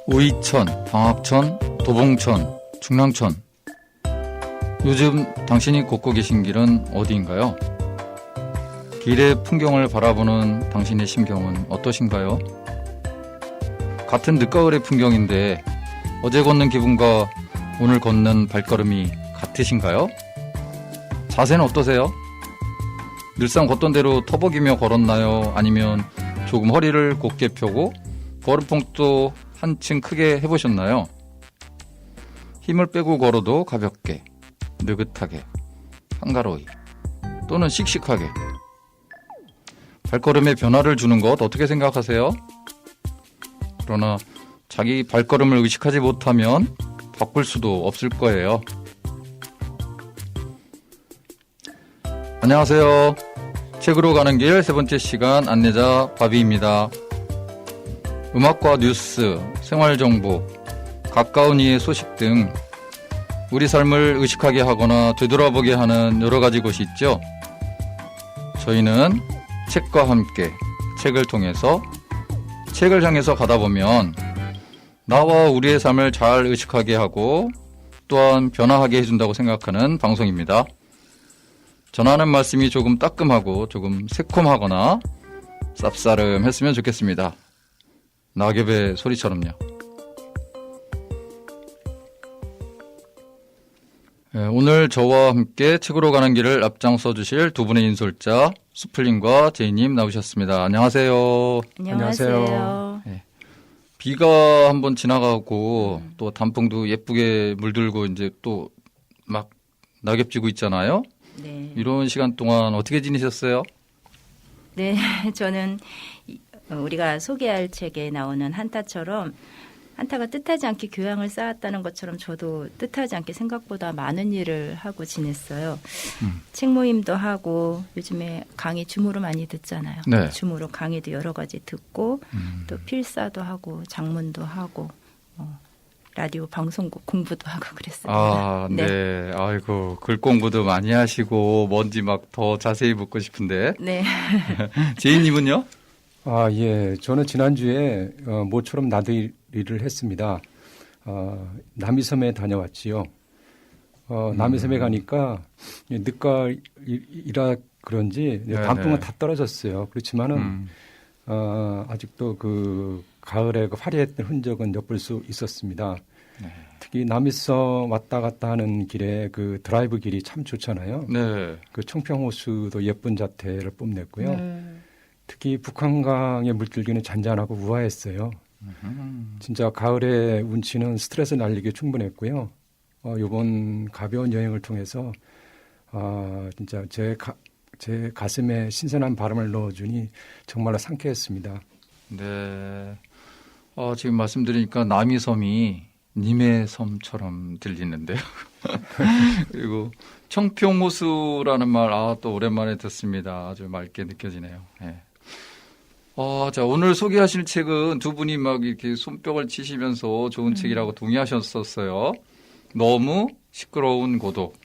우이천, 방학천, 도봉천, 중랑천. 요즘 당신이 걷고 계신 길은 어디인가요? 길의 풍경을 바라보는 당신의 심경은 어떠신가요? 같은 늦가을의 풍경인데 어제 걷는 기분과 오늘 걷는 발걸음이 같으신가요? 자세는 어떠세요? 늘상 걷던 대로 터벅이며 걸었나요? 아니면 조금 허리를 곧게 펴고 걸음폭도 한층 크게 해보셨나요? 힘을 빼고 걸어도 가볍게, 느긋하게, 한가로이, 또는 씩씩하게. 발걸음에 변화를 주는 것 어떻게 생각하세요? 그러나 자기 발걸음을 의식하지 못하면 바꿀 수도 없을 거예요. 안녕하세요. 책으로 가는 길 세 번째 시간 안내자 바비입니다. 음악과 뉴스, 생활정보, 가까운 이의 소식 등 우리 삶을 의식하게 하거나 되돌아보게 하는 여러 가지 것이 있죠. 저희는 책과 함께 책을 통해서 책을 향해서 가다 보면 나와 우리의 삶을 잘 의식하게 하고 또한 변화하게 해준다고 생각하는 방송입니다. 전하는 말씀이 조금 따끔하고 조금 새콤하거나 쌉싸름했으면 좋겠습니다. 낙엽의 소리처럼요. 오늘 저와 함께 책으로 가는 길을 앞장서 주실 두 분의 인솔자 수플님과 제이님 나오셨습니다. 안녕하세요. 안녕하세요. 네. 비가 한번 지나가고 또 단풍도 예쁘게 물들고 이제 또 막 낙엽 지고 있잖아요. 네. 이런 시간 동안 어떻게 지내셨어요? 네, 저는 우리가 소개할 책에 나오는 한타처럼 한타가 뜻하지 않게 교양을 쌓았다는 것처럼 저도 뜻하지 않게 생각보다 많은 일을 하고 지냈어요. 책 모임도 하고 요즘에 강의 줌으로 많이 듣잖아요. 네. 줌으로 강의도 여러 가지 듣고 또 필사도 하고 장문도 하고 라디오 방송국 공부도 하고 그랬습니다. 아, 네. 아이고, 글 공부도 많이 하시고 뭔지 막 더 자세히 묻고 싶은데. 네. 제이님은요? 아, 예. 저는 지난주에 모처럼 나들이를 했습니다. 남이섬에 다녀왔지요. 남이섬에 가니까 늦가을이라 그런지 단풍은 다 떨어졌어요. 그렇지만은 아직도 그 가을에 그 화려했던 흔적은 엿볼 수 있었습니다. 네. 특히 남이섬 왔다 갔다 하는 길에 그 드라이브 길이 참 좋잖아요. 네. 그 청평호수도 예쁜 자태를 뽐냈고요. 특히 북한강의 물줄기는 잔잔하고 우아했어요. 진짜 가을의 운치는 스트레스 날리기 충분했고요. 이번 가벼운 여행을 통해서 진짜 제 가슴에 신선한 바람을 넣어주니 정말로 상쾌했습니다. 네. 지금 말씀드리니까 남이섬이 님의 섬처럼 들리는데요. 그리고 청평호수라는 말, 또 오랜만에 듣습니다. 아주 맑게 느껴지네요. 네. 자, 오늘 소개하실 책은 두 분이 막 이렇게 손뼉을 치시면서 좋은 책이라고 동의하셨었어요. 너무 시끄러운 고독.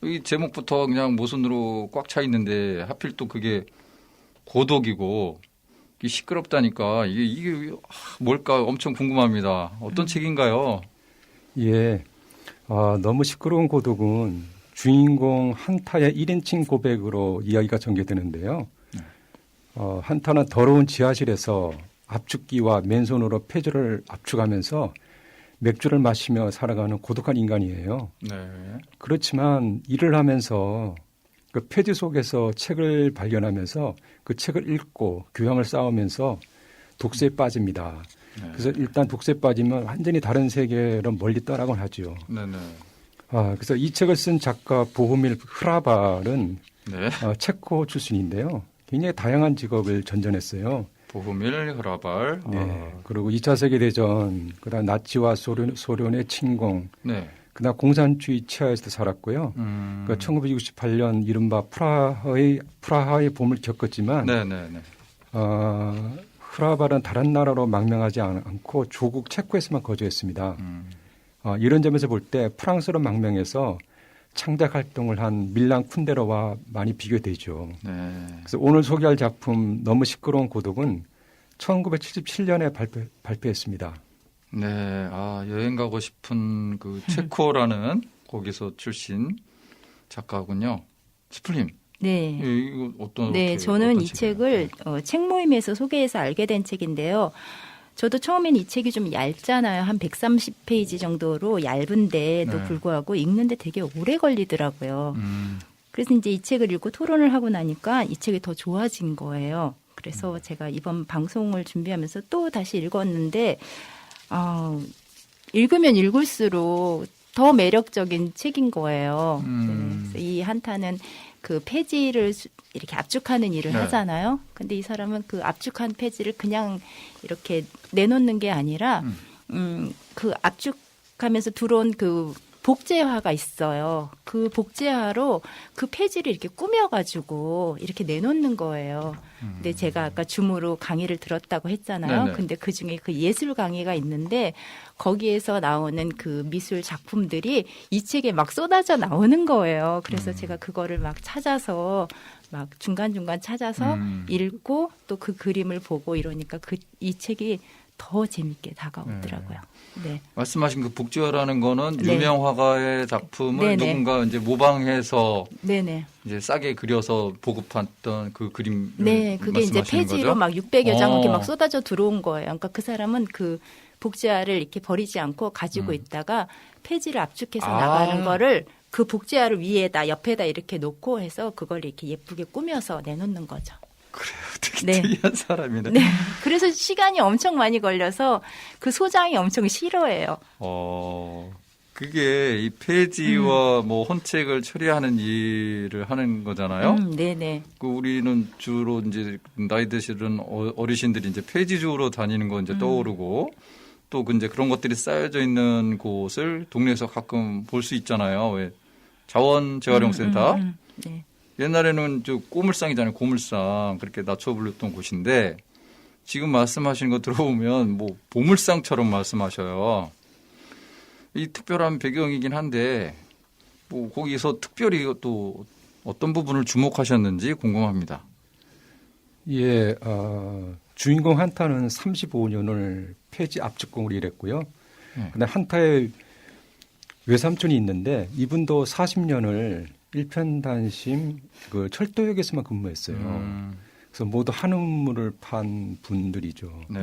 이 제목부터 그냥 모순으로 꽉 차 있는데 하필 또 그게 고독이고 시끄럽다니까 이게 뭘까 엄청 궁금합니다. 어떤 책인가요? 예. 너무 시끄러운 고독은 주인공 한타의 1인칭 고백으로 이야기가 전개되는데요. 한타는 더러운 지하실에서 압축기와 맨손으로 폐주를 압축하면서 맥주를 마시며 살아가는 고독한 인간이에요. 네. 그렇지만 일을 하면서 그 폐지 속에서 책을 발견하면서 그 책을 읽고 교양을 쌓으면서 독서에 빠집니다. 네. 그래서 일단 독서에 빠지면 완전히 다른 세계로 멀리 떠나곤 하죠. 네네. 그래서 이 책을 쓴 작가 보흐밀 흐라발은 네. 체코 출신인데요. 굉장히 다양한 직업을 전전했어요. 보흐밀 흐라발. 네. 그리고 2차 세계대전, 그다음 나치와 소련의 침공, 네. 그다음 공산주의 치하에서도 살았고요. 그러니까 1968년 이른바 프라하의 봄을 겪었지만, 네네네. 흐라발은 다른 나라로 망명하지 않고 조국 체코에서만 거주했습니다. 이런 점에서 볼 때 프랑스로 망명해서 창작 활동을 한 밀란 쿤데라와 많이 비교되죠. 네. 그래서 오늘 소개할 작품 너무 시끄러운 고독은 1977년에 발표했습니다. 네, 여행 가고 싶은 그 체코라는 거기서 출신 작가군요. 스플님. 네. 이거 어떤 네, 저는 이 책을 책 모임에서 소개해서 알게 된 책인데요. 저도 처음엔 이 책이 좀 얇잖아요. 한 130페이지 정도로 얇은데도 네. 불구하고 읽는데 되게 오래 걸리더라고요. 그래서 이제 이 책을 읽고 토론을 하고 나니까 이 책이 더 좋아진 거예요. 그래서 제가 이번 방송을 준비하면서 또 다시 읽었는데 읽으면 읽을수록 더 매력적인 책인 거예요. 네, 그래서 이 한타는 그 폐지를 이렇게 압축하는 일을 네. 하잖아요. 근데 이 사람은 그 압축한 폐지를 그냥 이렇게 내놓는 게 아니라 그 압축하면서 들어온 그 복제화가 있어요. 그 복제화로 그 폐지를 이렇게 꾸며가지고 이렇게 내놓는 거예요. 근데 제가 아까 줌으로 강의를 들었다고 했잖아요. 네네. 근데 그 중에 그 예술 강의가 있는데 거기에서 나오는 그 미술 작품들이 이 책에 막 쏟아져 나오는 거예요. 그래서 제가 그거를 막 찾아서 막 중간중간 찾아서 읽고 또 그 그림을 보고 이러니까 이 책이 더 재밌게 다가오더라고요. 네. 말씀하신 그 복지화라는 거는 네. 유명 화가의 작품을 네네. 누군가 이제 모방해서 네네. 이제 싸게 그려서 보급했던 그 그림. 네, 그게 이제 폐지로 막 600여 장 이렇게 막 쏟아져 들어온 거예요. 그러니까 그 사람은 그 복제화를 이렇게 버리지 않고 가지고 있다가 폐지를 압축해서 나가는 거를 그 복제화를 위에다 옆에다 이렇게 놓고 해서 그걸 이렇게 예쁘게 꾸며서 내놓는 거죠. 그래요. 되게 네. 특이한 사람이네. 네. 그래서 시간이 엄청 많이 걸려서 그 소장이 엄청 싫어해요. 그게 이 폐지와 뭐 혼책을 처리하는 일을 하는 거잖아요. 네네. 그 우리는 주로 이제 나이 드시는 어르신들이 이제 폐지주로 다니는 거 이제 떠오르고 또 이제 그런 것들이 쌓여져 있는 곳을 동네에서 가끔 볼 수 있잖아요. 왜 자원 재활용센터. 네. 옛날에는 저 꼬물상이잖아요. 고물상 그렇게 낮춰 불렸던 곳인데 지금 말씀하시는 거 들어보면 뭐 보물상처럼 말씀하셔요. 이 특별한 배경이긴 한데 뭐 거기서 특별히 또 어떤 부분을 주목하셨는지 궁금합니다. 예, 주인공 한타는 35년을 폐지 압축공을 일했고요. 근데 한타의 외삼촌이 있는데 이분도 40년을 일편단심 그 철도역에서만 근무했어요. 그래서 모두 한우물을 판 분들이죠. 네.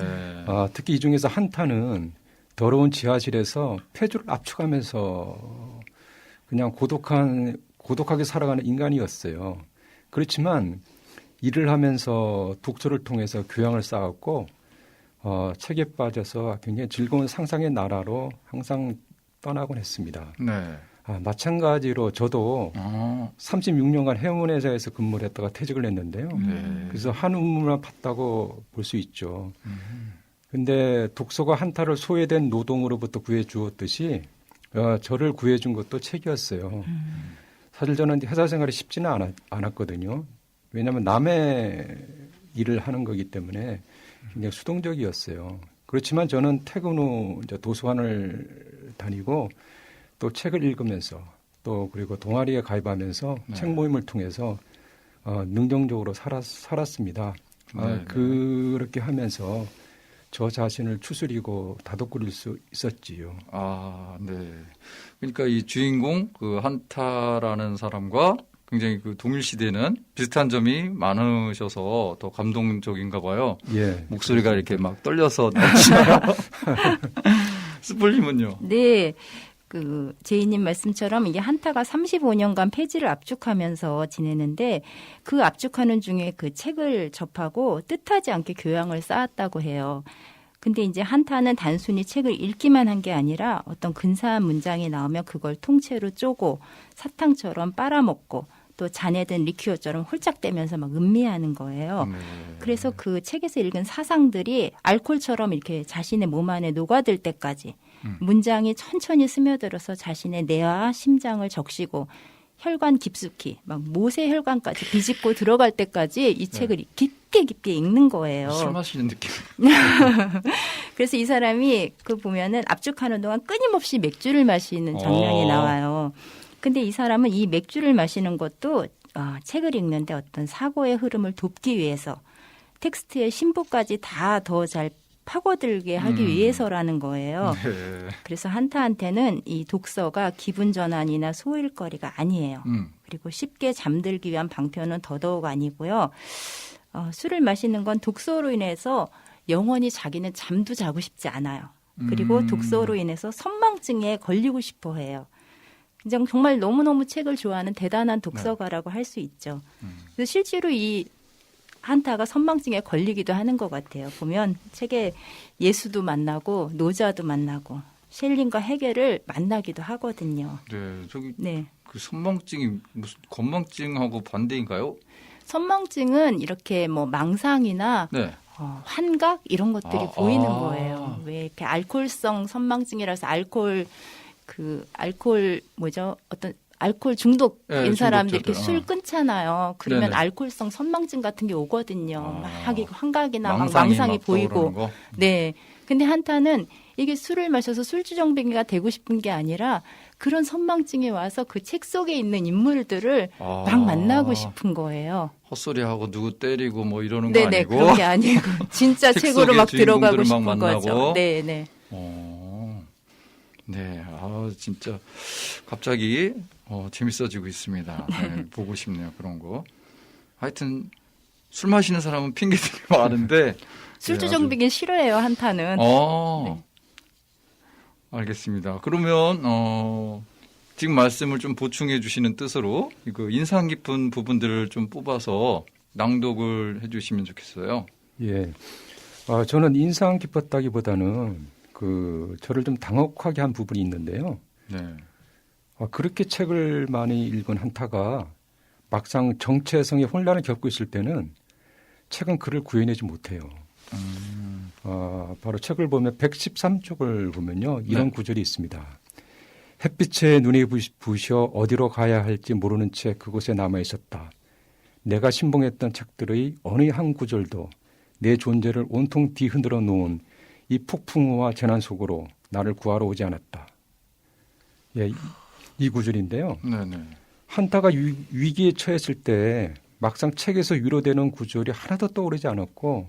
특히 이 중에서 한타는 더러운 지하실에서 폐주를 압축하면서 그냥 고독하게 살아가는 인간이었어요. 그렇지만 일을 하면서 독서를 통해서 교양을 쌓았고 책에 빠져서 굉장히 즐거운 상상의 나라로 항상 떠나곤 했습니다. 네. 마찬가지로 저도 36년간 해운회사에서 근무를 했다가 퇴직을 했는데요. 그래서 한우물만 팠다고 볼 수 있죠. 근데 독서가 한타를 소외된 노동으로부터 구해주었듯이 저를 구해준 것도 책이었어요. 사실 저는 회사 생활이 쉽지는 않았거든요. 왜냐하면 남의 일을 하는 거기 때문에 굉장히 수동적이었어요. 그렇지만 저는 퇴근 후 이제 도서관을 다니고 또 책을 읽으면서 또 그리고 동아리에 가입하면서 책 모임을 통해서 능동적으로 살았습니다. 그렇게 하면서 저 자신을 추스리고 다독거릴 수 있었지요. 네. 그러니까 이 주인공 그 한타라는 사람과 굉장히 그 동일시대는 비슷한 점이 많으셔서 더 감동적인가 봐요. 예. 목소리가 이렇게 막 떨려서 나오시나요? 스플님은요? 네. 그 제이님 말씀처럼 이게 한타가 35년간 폐지를 압축하면서 지내는데 그 압축하는 중에 그 책을 접하고 뜻하지 않게 교양을 쌓았다고 해요. 근데 이제 한타는 단순히 책을 읽기만 한 게 아니라 어떤 근사한 문장이 나오면 그걸 통째로 쪼고 사탕처럼 빨아먹고 또 잔에든 리큐어처럼 홀짝대면서 막 음미하는 거예요. 그래서 그 책에서 읽은 사상들이 알코올처럼 이렇게 자신의 몸 안에 녹아들 때까지 문장이 천천히 스며들어서 자신의 뇌와 심장을 적시고 혈관 깊숙이 막 모세혈관까지 비집고 들어갈 때까지 이 책을 깊게 읽는 거예요. 술 마시는 느낌. 그래서 이 사람이 그 보면은 압축하는 동안 끊임없이 맥주를 마시는 장면이 나와요. 근데 이 사람은 이 맥주를 마시는 것도 책을 읽는데 어떤 사고의 흐름을 돕기 위해서 텍스트의 심보까지 다 더 잘 파고들게 하기 위해서라는 거예요. 네. 그래서 한타한테는 이 독서가 기분 전환이나 소일거리가 아니에요. 그리고 쉽게 잠들기 위한 방편은 더더욱 아니고요. 술을 마시는 건 독서로 인해서 영원히 자기는 잠도 자고 싶지 않아요. 그리고 독서로 인해서 선망증에 걸리고 싶어 해요. 정말 너무너무 책을 좋아하는 대단한 독서가라고 할 수 있죠. 그래서 실제로 이 한타가 선망증에 걸리기도 하는 것 같아요. 보면 책에 예수도 만나고 노자도 만나고 셸링과 헤겔을 만나기도 하거든요. 네, 저기 네. 그 선망증이 무슨 건망증하고 반대인가요? 선망증은 이렇게 뭐 망상이나 네. 환각 이런 것들이 아, 보이는 아. 거예요. 왜 이렇게 알코올성 선망증이라서 알코올 뭐죠? 어떤 알코올 중독인 네, 사람들 이렇게 중독자들. 술 끊잖아요. 그러면 네네. 알코올성 선망증 같은 게 오거든요. 막 이게 환각이나 막 망상이 망상이 막 보이고. 떠오르는 거? 네. 근데 한타는 이게 술을 마셔서 술주정뱅이가 되고 싶은 게 아니라 그런 선망증에 와서 그 책 속에 있는 인물들을 아. 막 만나고 싶은 거예요. 헛소리하고 누구 때리고 뭐 이러는 거 네네, 아니고? 그런 게 아니고 진짜 책 책으로 속의 막 들어가고 주인공들을 막 싶은 거죠. 만나고. 네네. 네, 진짜 갑자기 재밌어지고 있습니다. 네, 보고 싶네요, 그런 거. 하여튼 술 마시는 사람은 핑계들이 많은데 술주정뱅이 싫어해요, 한타는. 네. 알겠습니다. 그러면 지금 말씀을 좀 보충해 주시는 뜻으로 이거 인상 깊은 부분들을 좀 뽑아서 낭독을 해주시면 좋겠어요. 예. 저는 인상 깊었다기보다는 저를 좀 당혹하게 한 부분이 있는데요. 네. 그렇게 책을 많이 읽은 한타가 막상 정체성의 혼란을 겪고 있을 때는 책은 그를 구해내지 못해요. 바로 책을 보면 113쪽을 보면요. 이런 구절이 있습니다. 햇빛에 눈이 부셔 어디로 가야 할지 모르는 채 그곳에 남아 있었다. 내가 신봉했던 책들의 어느 한 구절도 내 존재를 온통 뒤흔들어 놓은 이 폭풍우와 재난 속으로 나를 구하러 오지 않았다. 예, 이 구절인데요. 네네. 한타가 위기에 처했을 때 막상 책에서 위로되는 구절이 하나도 떠오르지 않았고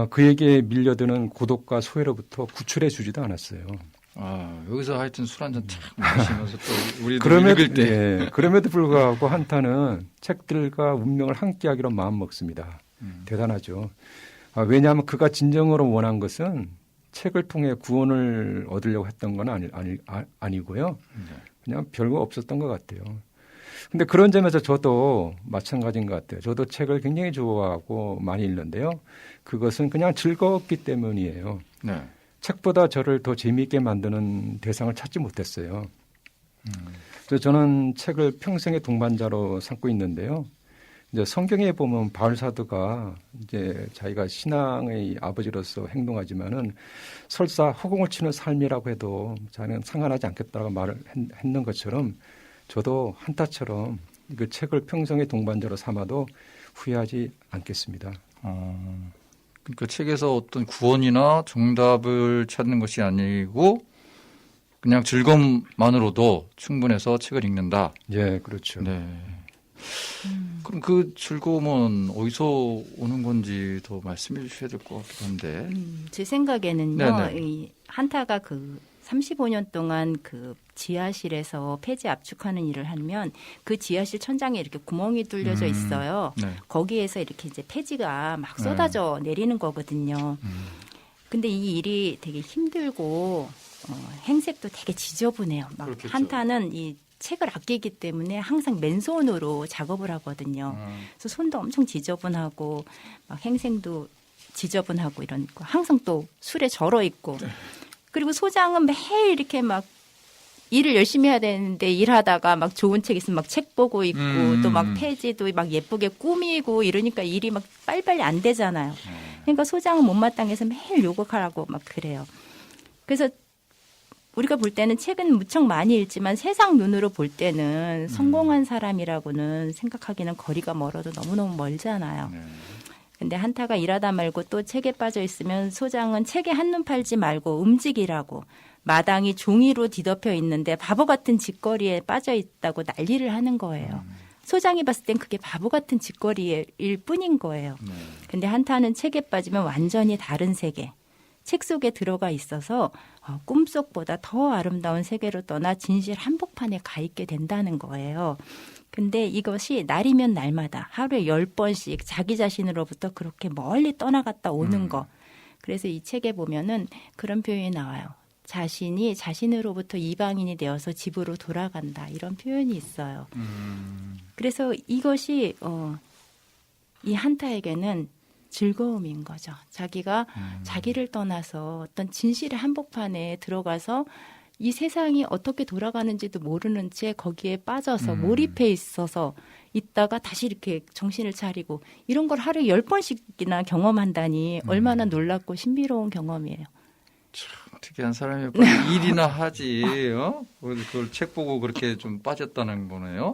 그에게 밀려드는 고독과 소외로부터 구출해 주지도 않았어요. 여기서 하여튼 술 한잔 탁 마시면서 또 우리도 읽을 때. 예, 그럼에도 불구하고 한타는 책들과 운명을 함께하기로 마음먹습니다. 대단하죠. 왜냐하면 그가 진정으로 원한 것은 책을 통해 구원을 얻으려고 했던 건 아니고요. 그냥 별거 없었던 것 같아요. 근데 그런 점에서 저도 마찬가지인 것 같아요. 저도 책을 굉장히 좋아하고 많이 읽는데요. 그것은 그냥 즐거웠기 때문이에요. 네. 책보다 저를 더 재미있게 만드는 대상을 찾지 못했어요. 그래서 저는 책을 평생의 동반자로 삼고 있는데요. 이제 성경에 보면 바울 사도가 이제 자기가 신앙의 아버지로서 행동하지만은 설사 허공을 치는 삶이라고 해도 자기는 상관하지 않겠다고 말을 했는 것처럼 저도 한타처럼 그 책을 평생의 동반자로 삼아도 후회하지 않겠습니다. 그러니까 책에서 어떤 구원이나 정답을 찾는 것이 아니고 그냥 즐거움만으로도 충분해서 책을 읽는다. 예, 그렇죠. 네. 그럼 그 즐거움은 어디서 오는 건지 더 말씀해 주셔야 될 것 같기도 한데. 제 생각에는요, 네네. 이 한타가 35년 동안 그 지하실에서 폐지 압축하는 일을 하면 그 지하실 천장에 이렇게 구멍이 뚫려져 있어요. 네. 거기에서 이렇게 이제 폐지가 막 쏟아져 내리는 거거든요. 근데 이 일이 되게 힘들고 행색도 되게 지저분해요. 막 그렇겠죠. 한타는 이 책을 아끼기 때문에 항상 맨손으로 작업을 하거든요. 그래서 손도 엄청 지저분하고 막 행색도 지저분하고 이런 거 항상 또 술에 절어 있고 그리고 소장은 매일 이렇게 막 일을 열심히 해야 되는데 일하다가 막 좋은 책 있으면 막 책 보고 있고 또 막 페이지도 막 예쁘게 꾸미고 이러니까 일이 막 빨리빨리 안 되잖아요. 그러니까 소장은 못마땅해서 매일 요구하라고 막 그래요. 그래서 우리가 볼 때는 책은 무척 많이 읽지만 세상 눈으로 볼 때는 성공한 사람이라고는 생각하기는 거리가 멀어도 너무너무 멀잖아요. 근데 한타가 일하다 말고 또 책에 빠져 있으면 소장은 책에 한눈 팔지 말고 움직이라고 마당이 종이로 뒤덮여 있는데 바보 같은 짓거리에 빠져 있다고 난리를 하는 거예요. 소장이 봤을 땐 그게 바보 같은 짓거리일 뿐인 거예요. 네. 근데 한타는 책에 빠지면 완전히 다른 세계, 책 속에 들어가 있어서 꿈속보다 더 아름다운 세계로 떠나 진실 한복판에 가 있게 된다는 거예요. 근데 이것이 날이면 날마다 하루에 10번씩 자기 자신으로부터 그렇게 멀리 떠나갔다 오는 거. 그래서 이 책에 보면은 그런 표현이 나와요. 자신이 자신으로부터 이방인이 되어서 집으로 돌아간다. 이런 표현이 있어요. 그래서 이것이 이 한타에게는 즐거움인 거죠. 자기가 자기를 떠나서 어떤 진실의 한복판에 들어가서 이 세상이 어떻게 돌아가는지도 모르는 채 거기에 빠져서 몰입해 있어서 있다가 다시 이렇게 정신을 차리고 이런 걸 하루에 10번씩이나 경험한다니 얼마나 놀랍고 신비로운 경험이에요. 참 특이한 사람이 빨리 일이나 하지. 그걸 책 보고 그렇게 좀 빠졌다는 거네요.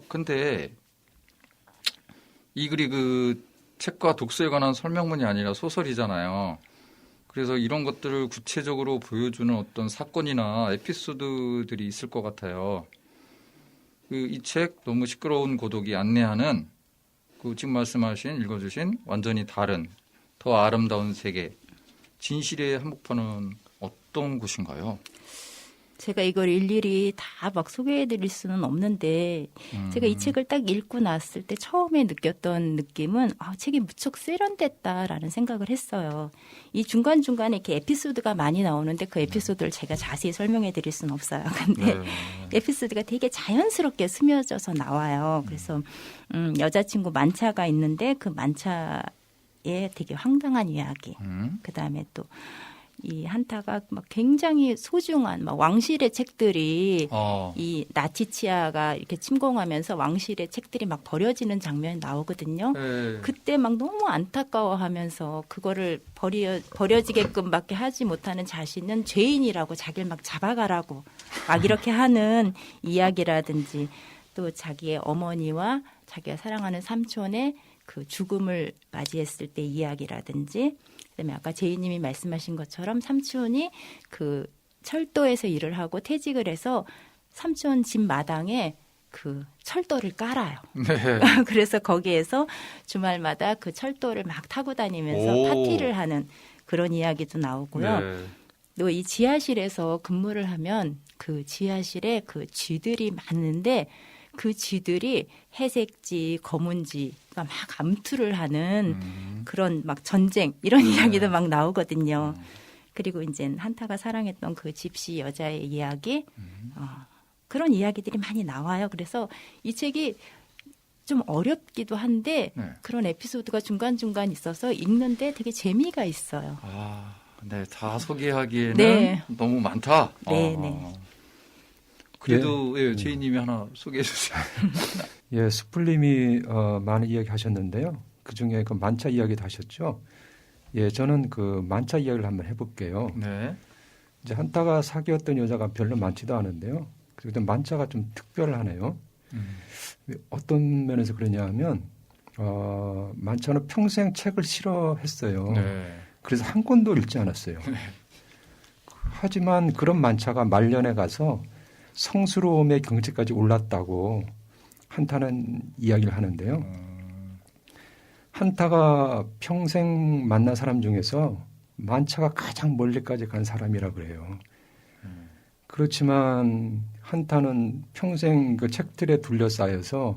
근데 이 글이 그 책과 독서에 관한 설명문이 아니라 소설이잖아요. 그래서 이런 것들을 구체적으로 보여주는 어떤 사건이나 에피소드들이 있을 것 같아요. 이 책 너무 시끄러운 고독이 안내하는 그 지금 말씀하신 읽어주신 완전히 다른 더 아름다운 세계 진실의 한복판은 어떤 곳인가요? 제가 이걸 일일이 다 막 소개해드릴 수는 없는데 제가 이 책을 딱 읽고 났을 때 처음에 느꼈던 느낌은 책이 무척 세련됐다라는 생각을 했어요. 이 중간중간에 이렇게 에피소드가 많이 나오는데 그 에피소드를 제가 자세히 설명해드릴 수는 없어요. 근데 에피소드가 되게 자연스럽게 스며져서 나와요. 그래서 여자친구 만차가 있는데 그 만차에 되게 황당한 이야기. 그다음에 또 이 한타가 막 굉장히 소중한 막 왕실의 책들이 이 나치 치아가 이렇게 침공하면서 왕실의 책들이 막 버려지는 장면이 나오거든요. 그때 막 너무 안타까워하면서 그거를 버려지게끔밖에 하지 못하는 자신은 죄인이라고 자기를 막 잡아가라고 막 이렇게 하는 이야기라든지 또 자기의 어머니와 자기가 사랑하는 삼촌의 그 죽음을 맞이했을 때 이야기라든지 그다음에 아까 제이님이 말씀하신 것처럼 삼촌이 그 철도에서 일을 하고 퇴직을 해서 삼촌 집 마당에 그 철도를 깔아요. 네. 그래서 거기에서 주말마다 그 철도를 막 타고 다니면서 파티를 하는 그런 이야기도 나오고요. 네. 또 이 지하실에서 근무를 하면 그 지하실에 그 쥐들이 많은데 그 쥐들이 회색쥐, 검은쥐가 막 암투를 하는 그런 막 전쟁 이런 이야기도 막 나오거든요. 그리고 이제 한타가 사랑했던 그 집시 여자의 이야기 그런 이야기들이 많이 나와요. 그래서 이 책이 좀 어렵기도 한데 그런 에피소드가 중간중간 있어서 읽는데 되게 재미가 있어요. 네, 다 소개하기에는 네. 너무 많다. 네, 네. 그래도 제이님이 하나 소개해 주세요. 수풀님이 많은 이야기 하셨는데요. 그중에 그 만차 이야기도 하셨죠. 저는 그 만차 이야기를 한번 해볼게요. 네. 이제 한타가 사귀었던 여자가 별로 많지도 않은데요. 그래도 만차가 좀 특별하네요. 어떤 면에서 그러냐면 만차는 평생 책을 싫어했어요. 네. 그래서 한 권도 읽지 않았어요. 하지만 그런 만차가 말년에 가서 성스러움의 경지까지 올랐다고 한타는 이야기를 하는데요. 한타가 평생 만난 사람 중에서 만차가 가장 멀리까지 간 사람이라 그래요. 그렇지만 한타는 평생 그 책들에 둘러싸여서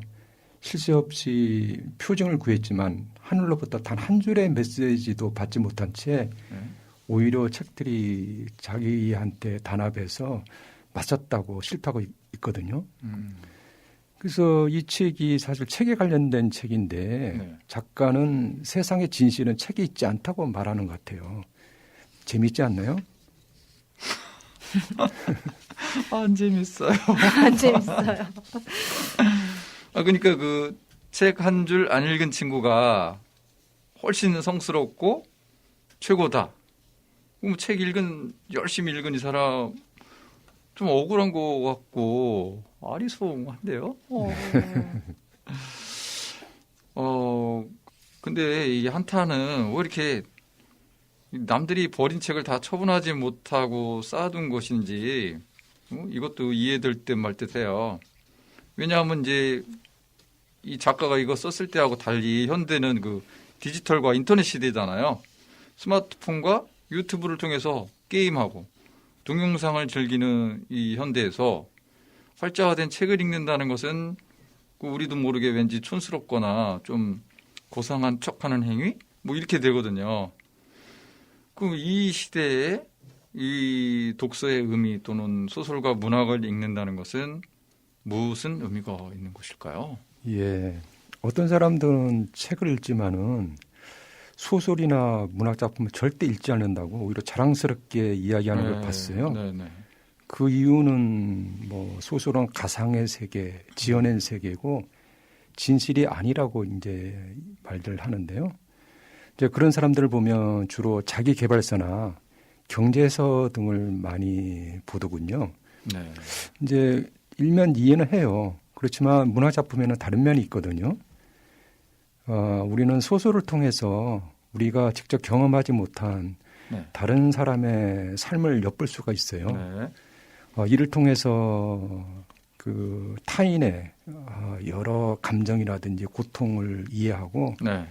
쉴 새 없이 표정을 구했지만 하늘로부터 단 한 줄의 메시지도 받지 못한 채 오히려 책들이 자기한테 단합해서 맞섰다고 실패하고 있거든요. 그래서 이 책이 사실 책에 관련된 책인데 작가는 세상의 진실은 책에 있지 않다고 말하는 것 같아요. 재밌지 않나요? 안 재밌어요. 안 재밌어요. 그러니까 그 책 한 줄 안 읽은 친구가 훨씬 성스럽고 최고다. 그럼 책 열심히 읽은 이 사람 좀 억울한 것 같고 아리송한데요. 근데 이 한타는 왜 이렇게 남들이 버린 책을 다 처분하지 못하고 쌓아둔 것인지 이것도 이해될 듯 말 듯해요. 왜냐하면 이제 이 작가가 이거 썼을 때하고 달리 현대는 그 디지털과 인터넷 시대잖아요. 스마트폰과 유튜브를 통해서 게임하고 동영상을 즐기는 이 현대에서 활자화된 책을 읽는다는 것은 우리도 모르게 왠지 촌스럽거나 좀 고상한 척하는 행위? 뭐 이렇게 되거든요. 그럼 이 시대에 이 독서의 의미 또는 소설과 문학을 읽는다는 것은 무슨 의미가 있는 것일까요? 예. 어떤 사람들은 책을 읽지만은 소설이나 문학 작품을 절대 읽지 않는다고 오히려 자랑스럽게 이야기하는 걸 봤어요. 네네. 그 이유는 뭐 소설은 가상의 세계, 지어낸 세계고 진실이 아니라고 이제 말들 하는데요. 이제 그런 사람들을 보면 주로 자기 개발서나 경제서 등을 많이 보더군요. 네. 이제 일면 이해는 해요. 그렇지만 문학 작품에는 다른 면이 있거든요. 우리는 소설을 통해서 우리가 직접 경험하지 못한 네. 다른 사람의 삶을 엿볼 수가 있어요. 네. 이를 통해서 그 타인의 여러 감정이라든지 고통을 이해하고 네.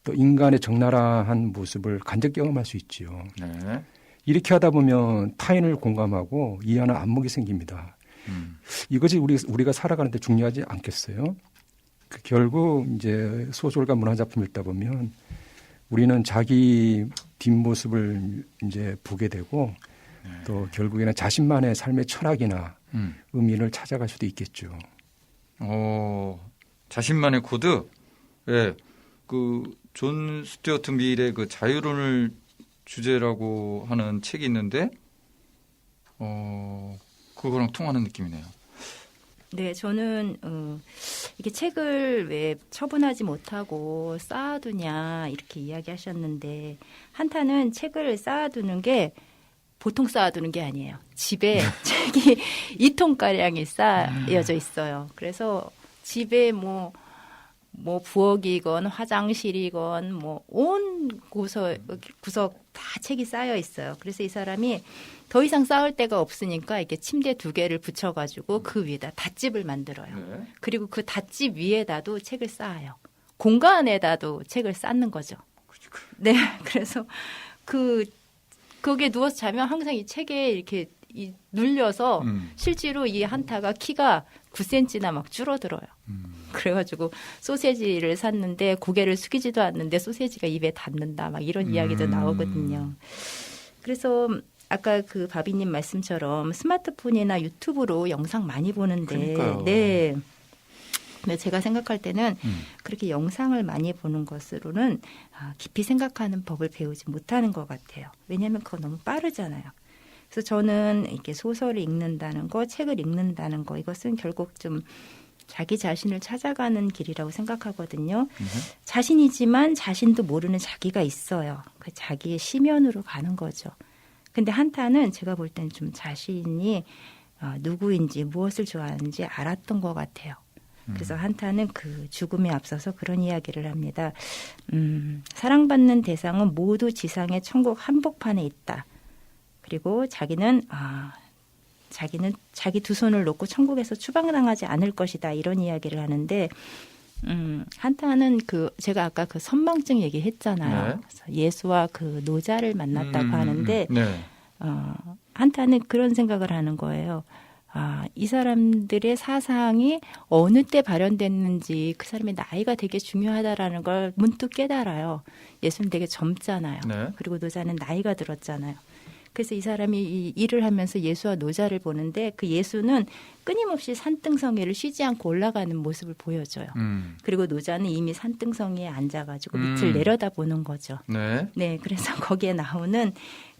또 인간의 적나라한 모습을 간접 경험할 수 있지요. 네. 이렇게 하다 보면 타인을 공감하고 이해하는 안목이 생깁니다. 이것이 우리가 살아가는데 중요하지 않겠어요? 결국 이제 소설과 문화 작품 읽다 보면 우리는 자기 뒷모습을 이제 보게 되고 또 결국에는 자신만의 삶의 철학이나 의미를 찾아갈 수도 있겠죠. 자신만의 코드? 예. 그 존 스튜어트 밀의 그 자유론을 주제라고 하는 책이 있는데 그거랑 통하는 느낌이네요. 네, 저는 이게 책을 왜 처분하지 못하고 쌓아두냐 이렇게 이야기하셨는데 한타는 책을 쌓아두는 게 보통 쌓아두는 게 아니에요. 집에 책이 2통가량이 쌓여져 있어요. 그래서 집에 뭐 부엌이건 화장실이건 뭐 온 구석 다 책이 쌓여 있어요. 그래서 이 사람이 더 이상 쌓을 데가 없으니까 이렇게 침대 2개를 붙여가지고 그 위에다 닷집을 만들어요. 네. 그리고 그 닷집 위에다도 책을 쌓아요. 공간에다도 책을 쌓는 거죠. 네, 그래서 거기에 누워서 자면 항상 이 책에 이렇게 눌려서 실제로 이 한타가 키가 9cm나 막 줄어들어요. 그래가지고 소세지를 샀는데 고개를 숙이지도 않는데 소세지가 입에 닿는다 막 이런 이야기도 나오거든요. 그래서 아까 그 바비님 말씀처럼 스마트폰이나 유튜브로 영상 많이 보는데 그러니까요. 네. 근데 제가 생각할 때는 그렇게 영상을 많이 보는 것으로는 깊이 생각하는 법을 배우지 못하는 것 같아요. 왜냐하면 그거 너무 빠르잖아요. 그래서 저는 이렇게 소설을 읽는다는 거, 책을 읽는다는 거 이것은 결국 좀 자기 자신을 찾아가는 길이라고 생각하거든요. 자신이지만 자신도 모르는 자기가 있어요. 그 자기의 심연으로 가는 거죠. 근데 한타는 제가 볼 때는 좀 자신이 누구인지 무엇을 좋아하는지 알았던 것 같아요. 그래서 한타는 그 죽음에 앞서서 그런 이야기를 합니다. 사랑받는 대상은 모두 지상의 천국 한복판에 있다. 그리고 자기는 자기 두 손을 놓고 천국에서 추방당하지 않을 것이다. 이런 이야기를 하는데 한타는 제가 아까 그 선망증 얘기했잖아요. 네. 그래서 예수와 그 노자를 만났다고 하는데 네. 한타는 그런 생각을 하는 거예요. 이 사람들의 사상이 어느 때 발현됐는지 그 사람의 나이가 되게 중요하다라는 걸 문득 깨달아요. 예수는 되게 젊잖아요. 네. 그리고 노자는 나이가 들었잖아요. 그래서 이 사람이 이 일을 하면서 예수와 노자를 보는데 그 예수는 끊임없이 산등성이를 쉬지 않고 올라가는 모습을 보여줘요. 그리고 노자는 이미 산등성이에 앉아가지고 밑을 내려다보는 거죠. 네. 네, 그래서 거기에 나오는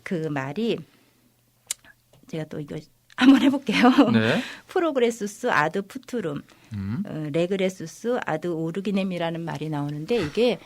그 말이 제가 또 이거 한번 해볼게요. 네. 프로그레수스 아드 푸투룸, 레그레수스 아드 오르기넴이라는 말이 나오는데 이게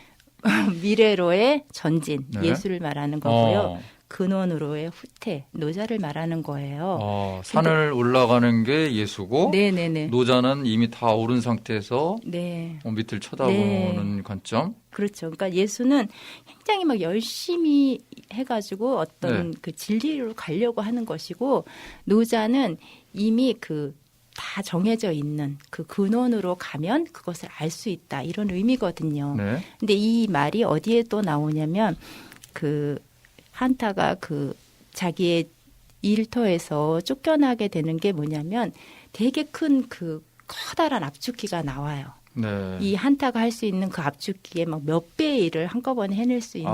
미래로의 전진, 네. 예수를 말하는 거고요. 근원으로의 후퇴, 노자를 말하는 거예요. 산을 올라가는 게 예수고 네네네. 노자는 이미 다 오른 상태에서 네. 밑을 쳐다보는 관점. 그렇죠. 그러니까 예수는 굉장히 막 열심히 해가지고 어떤 그 진리로 가려고 하는 것이고 노자는 이미 그 다 정해져 있는 그 근원으로 가면 그것을 알 수 있다. 이런 의미거든요. 네. 근데 이 말이 어디에 또 나오냐면 그 한타가 그 자기의 일터에서 쫓겨나게 되는 게 뭐냐면 되게 큰 그 커다란 압축기가 나와요. 네. 이 한타가 할 수 있는 그 압축기에 막 몇 배의 일을 한꺼번에 해낼 수 있는.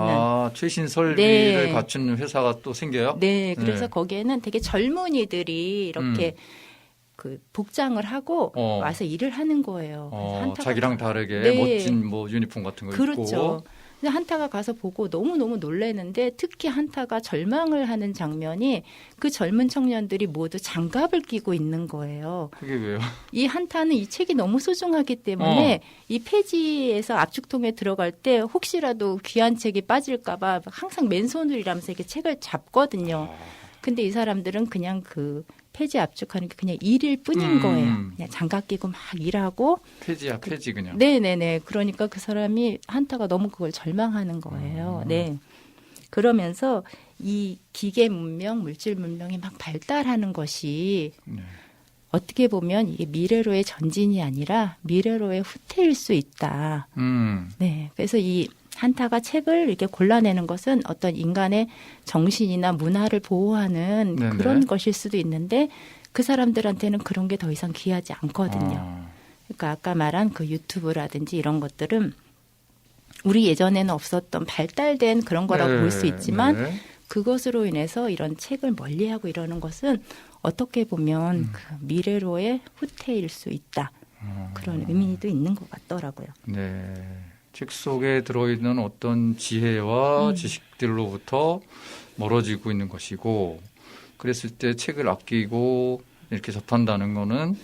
최신 설비를 네. 갖춘 회사가 또 생겨요? 네, 그래서 네. 거기에는 되게 젊은이들이 이렇게 그 복장을 하고 와서 일을 하는 거예요. 그래서 한타가 자기랑 다르게 네. 멋진 뭐 유니폼 같은 거 그렇죠. 입고. 근데 한타가 가서 보고 너무너무 놀라는데 특히 한타가 절망을 하는 장면이 그 젊은 청년들이 모두 장갑을 끼고 있는 거예요. 그게 왜요? 이 한타는 이 책이 너무 소중하기 때문에 이 폐지에서 압축통에 들어갈 때 혹시라도 귀한 책이 빠질까 봐 항상 맨손으로 일하면서 이렇게 책을 잡거든요. 근데 이 사람들은 그냥 그 폐지 압축하는 게 그냥 일일 뿐인 거예요. 그냥 장갑 끼고 막 일하고. 폐지야, 폐지 그냥. 네네네. 그러니까 그 사람이 한타가 너무 그걸 절망하는 거예요. 네. 그러면서 이 기계 문명, 물질 문명이 막 발달하는 것이 네. 어떻게 보면 이게 미래로의 전진이 아니라 미래로의 후퇴일 수 있다. 네. 그래서 이 한타가 책을 이렇게 골라내는 것은 어떤 인간의 정신이나 문화를 보호하는 네네. 그런 것일 수도 있는데 그 사람들한테는 그런 게 더 이상 귀하지 않거든요. 그러니까 아까 말한 그 유튜브라든지 이런 것들은 우리 예전에는 없었던 발달된 그런 거라고 볼 수 있지만 네. 그것으로 인해서 이런 책을 멀리하고 이러는 것은 어떻게 보면 그 미래로의 후퇴일 수 있다. 그런 의미도 있는 것 같더라고요. 네. 책 속에 들어있는 어떤 지혜와 지식들로부터 멀어지고 있는 것이고, 그랬을 때 책을 아끼고 이렇게 접한다는 거는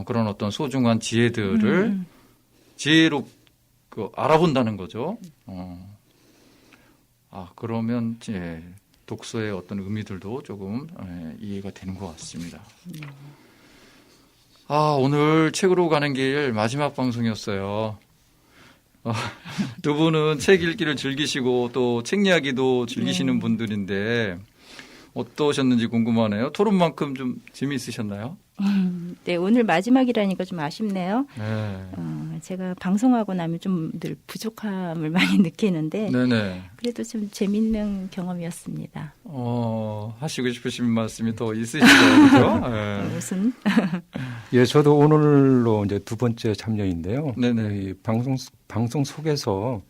그런 어떤 소중한 지혜들을 지혜로 알아본다는 거죠. 그러면 이제 독서의 어떤 의미들도 조금 이해가 되는 것 같습니다. 오늘 책으로 가는 길 마지막 방송이었어요. 두 분은 책 읽기를 즐기시고 또 책 이야기도 즐기시는 분들인데 어떠셨는지 궁금하네요. 토론만큼 좀 재미있으셨나요? 네, 오늘 마지막이라니까 좀 아쉽네요. 네. 제가 방송하고 나면 좀 늘 부족함을 많이 느끼는데 네네. 그래도 좀 재밌는 경험이었습니다. 하시고 싶으신 말씀이 더 있으시죠? 그죠? 네. 무슨? 예, 저도 오늘로 이제 두 번째 참여인데요. 네네. 이 방송 속에서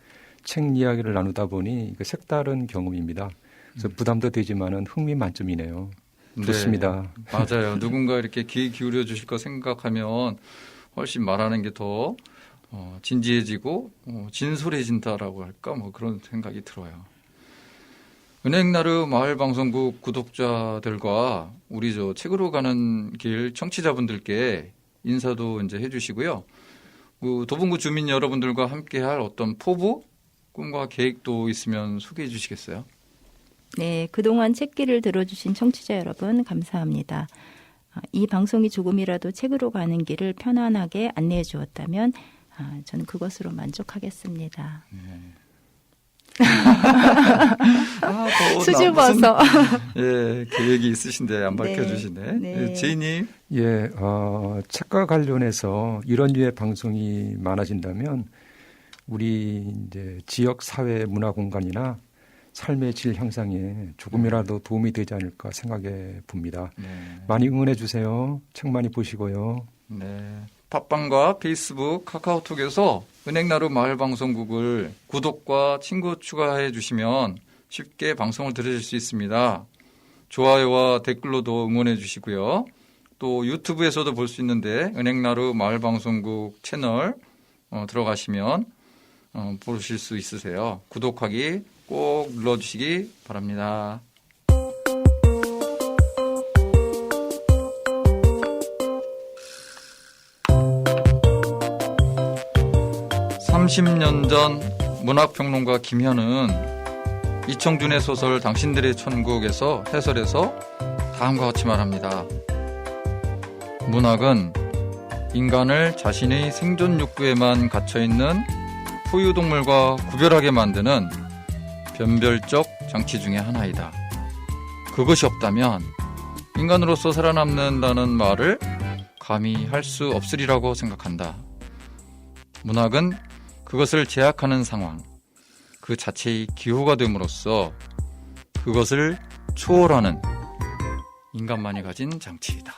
책 이야기를 나누다 보니 색다른 경험입니다. 그래서 부담도 되지만은 흥미 만점이네요. 좋습니다. 네, 맞아요. 누군가 이렇게 귀 기울여 주실 거 생각하면 훨씬 말하는 게 더 진지해지고 진솔해진다라고 할까 뭐 그런 생각이 들어요. 은행나루 마을방송국 구독자들과 우리 책으로 가는 길 청취자분들께 인사도 이제 해주시고요. 도봉구 주민 여러분들과 함께할 어떤 포부, 꿈과 계획도 있으면 소개해 주시겠어요? 네, 그동안 책길을 들어주신 청취자 여러분 감사합니다. 이 방송이 조금이라도 책으로 가는 길을 편안하게 안내해 주었다면 저는 그것으로 만족하겠습니다. 수줍어서. 예, 계획이 있으신데 안 밝혀주시네. 네. 제이님. 예, 책과 관련해서 이런 류의 방송이 많아진다면 우리 이제 지역 사회 문화 공간이나 삶의 질 향상에 조금이라도 도움이 되지 않을까 생각해 봅니다. 네. 많이 응원해 주세요. 책 많이 보시고요. 네. 팟빵과 페이스북, 카카오톡에서 은행나루 마을방송국을 구독과 친구 추가해 주시면 쉽게 방송을 들으실 수 있습니다. 좋아요와 댓글로도 응원해 주시고요. 또 유튜브에서도 볼 수 있는데 은행나루 마을방송국 채널 들어가시면 보실 수 있으세요. 구독하기 꼭 눌러주시기 바랍니다. (30년) 전 문학평론가 김현은 이청준의 소설 당신들의 천국에서 해설해서 다음과 같이 말합니다. 문학은 인간을 자신의 생존 욕구에만 갇혀있는 포유동물과 구별하게 만드는 변별적 장치 중의 하나이다. 그것이 없다면 인간으로서 살아남는다는 말을 감히 할 수 없으리라고 생각한다. 문학은 그것을 제약하는 상황, 그 자체의 기호가 됨으로써 그것을 초월하는 인간만이 가진 장치이다.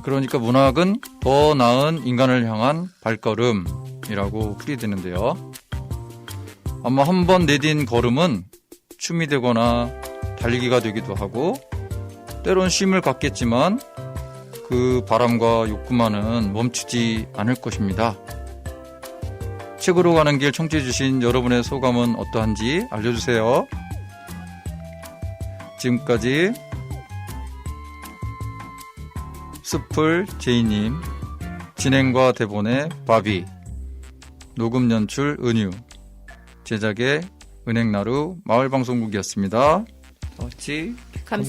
그러니까 문학은 더 나은 인간을 향한 발걸음이라고 풀이되는데요. 아마 한 번 내딘 걸음은 춤이 되거나 달리기가 되기도 하고 때론 쉼을 갖겠지만 그 바람과 욕구만은 멈추지 않을 것입니다. 책으로 가는 길 청취해주신 여러분의 소감은 어떠한지 알려주세요. 지금까지 숲을 제이님, 진행과 대본의 바비, 녹음 연출 은유, 제작의 은행나루 마을방송국이었습니다. 어찌 감사합니다.